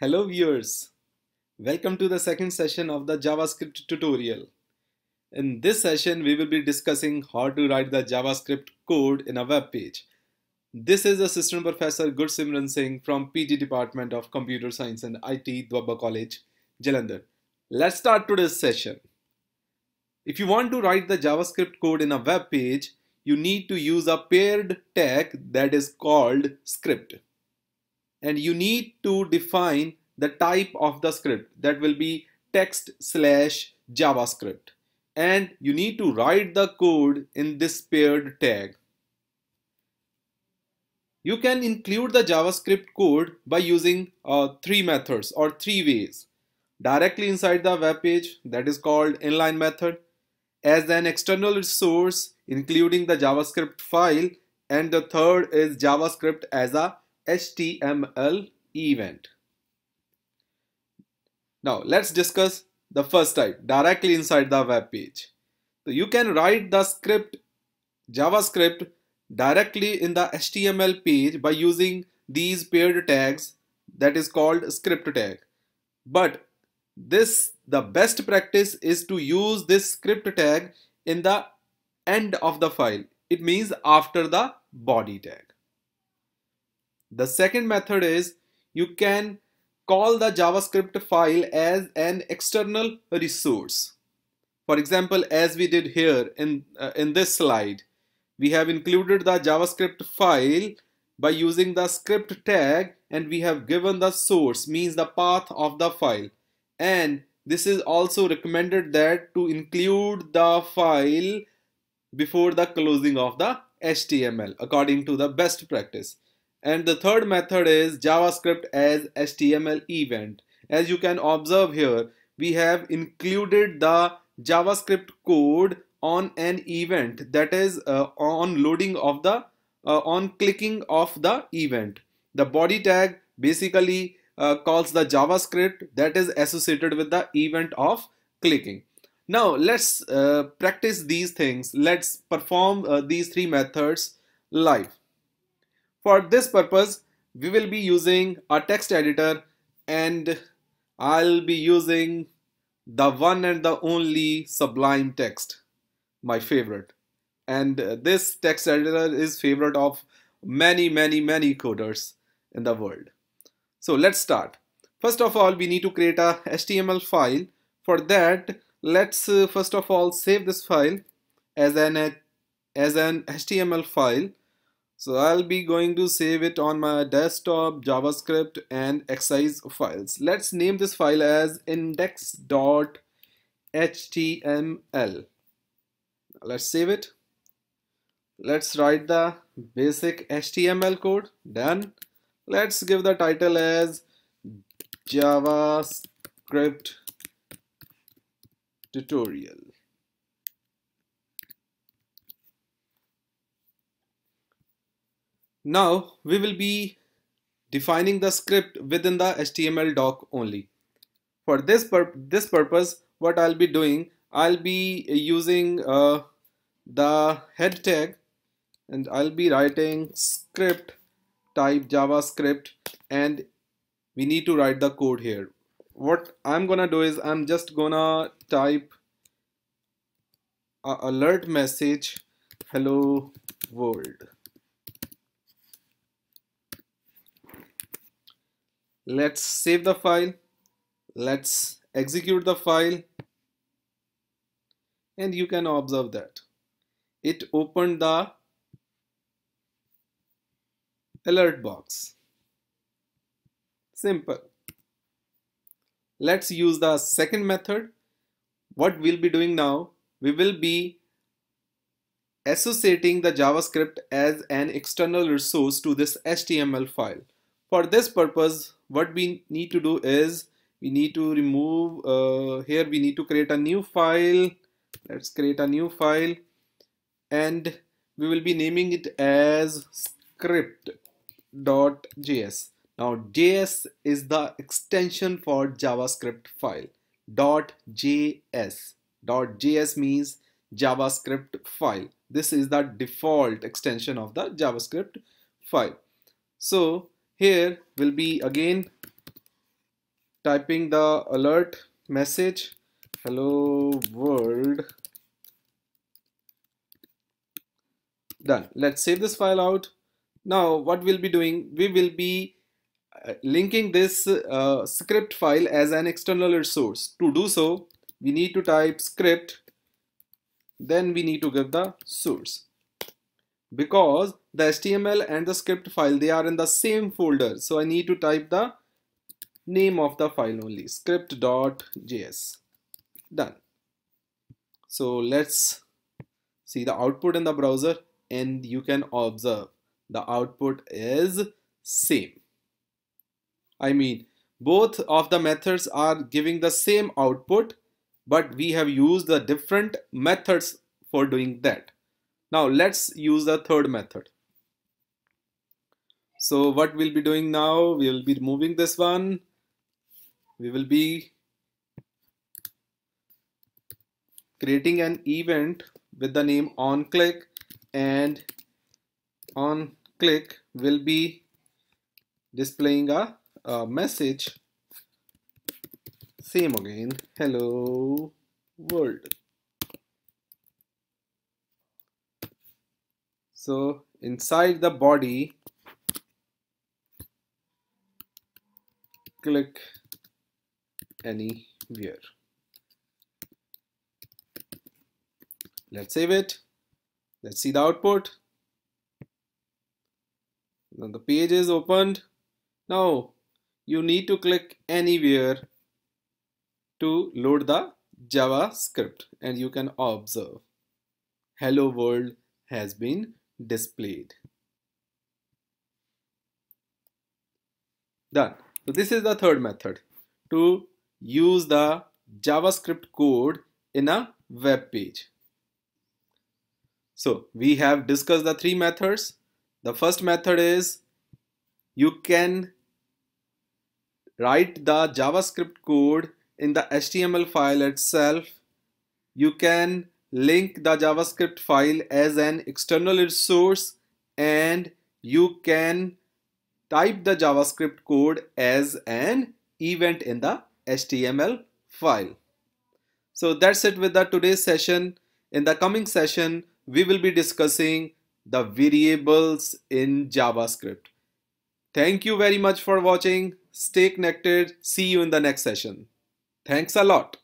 Hello viewers, welcome to the second session of the JavaScript tutorial. In this session we will be discussing how to write the JavaScript code in a web page. This is Assistant Professor Gursimran Singh from PG Department of Computer Science and IT, Dwabba College, Jalandhar. Let's start today's session. If you want to write the JavaScript code in a web page, you need to use a paired tag that is called script. And you need to define the type of the script, that will be text/JavaScript, and you need to write the code in this paired tag. You can include the JavaScript code by using three methods or three ways. Directly inside the web page, that is called inline method, as an external resource including the JavaScript file, and the third is JavaScript as a HTML event. Now let's discuss the first type, directly inside the web page. So you can write the script JavaScript directly in the HTML page by using these paired tags, that is called script tag. But the best practice is to use this script tag in the end of the file. It means after the body tag. The second method is you can call the JavaScript file as an external resource. For example, as we did here in this slide, we have included the JavaScript file by using the script tag, and we have given the source, means the path of the file. And this is also recommended that to include the file before the closing of the HTML according to the best practice. And the third method is JavaScript as HTML event. As you can observe here, we have included the JavaScript code on an event, that is on loading of the on clicking of the event. The body tag basically calls the JavaScript that is associated with the event of clicking. Now let's practice these things. Let's perform these three methods live. For this purpose, we will be using a text editor, and I'll be using the one and the only Sublime Text, my favorite. And this text editor is favorite of many coders in the world. So let's start. First of all, we need to create a HTML file. For that, let's first of all save this file as an HTML file. So I'll be going to save it on my desktop, JavaScript and exercise files. Let's name this file as index.html. Let's save it. Let's write the basic HTML code. Done. Let's give the title as JavaScript tutorial. Now we will be defining the script within the HTML doc only. For this purpose, what I'll be doing, I'll be using the head tag, and I'll be writing script type JavaScript, and we need to write the code here. What I'm gonna do is I'm just gonna type a alert message, hello world. Let's save the file. Let's execute the file, and you can observe that it opened the alert box. Simple. Let's use the second method. What we'll be doing now, we will be associating the JavaScript as an external resource to this HTML file. For this purpose, what we need to do is we need to remove here we need to create a new file. Let's create a new file, and we will be naming it as script.js. Now JS is the extension for JavaScript file. .js means JavaScript file. This is the default extension of the JavaScript file. So here will be again typing the alert message, hello world. Done. Let's save this file out. Now what we'll be doing, we will be linking this script file as an external resource. To do so, we need to type script, then we need to give the source. Because the HTML and the script file, they are in the same folder, so I need to type the name of the file only, script.js. Done. So let's see the output in the browser, and you can observe the output is same. I mean, both of the methods are giving the same output, but we have used the different methods for doing that. Now let's use the third method. So what we'll be doing now, we will be removing this one. We will be creating an event with the name onClick, and onClick will be displaying a message, same again, hello world. So inside the body, click anywhere. Let's save it. Let's see the output. Now the page is opened. Now you need to click anywhere to load the JavaScript, and you can observe hello world has been displayed. Done. So this is the third method to use the JavaScript code in a web page. So we have discussed the three methods. The first method is you can write the JavaScript code in the HTML file itself. You can link the JavaScript file as an external resource, and you can type the JavaScript code as an event in the HTML file. So that's it with the today's session. In the coming session, we will be discussing the variables in JavaScript. Thank you very much for watching. Stay connected. See you in the next session. Thanks a lot.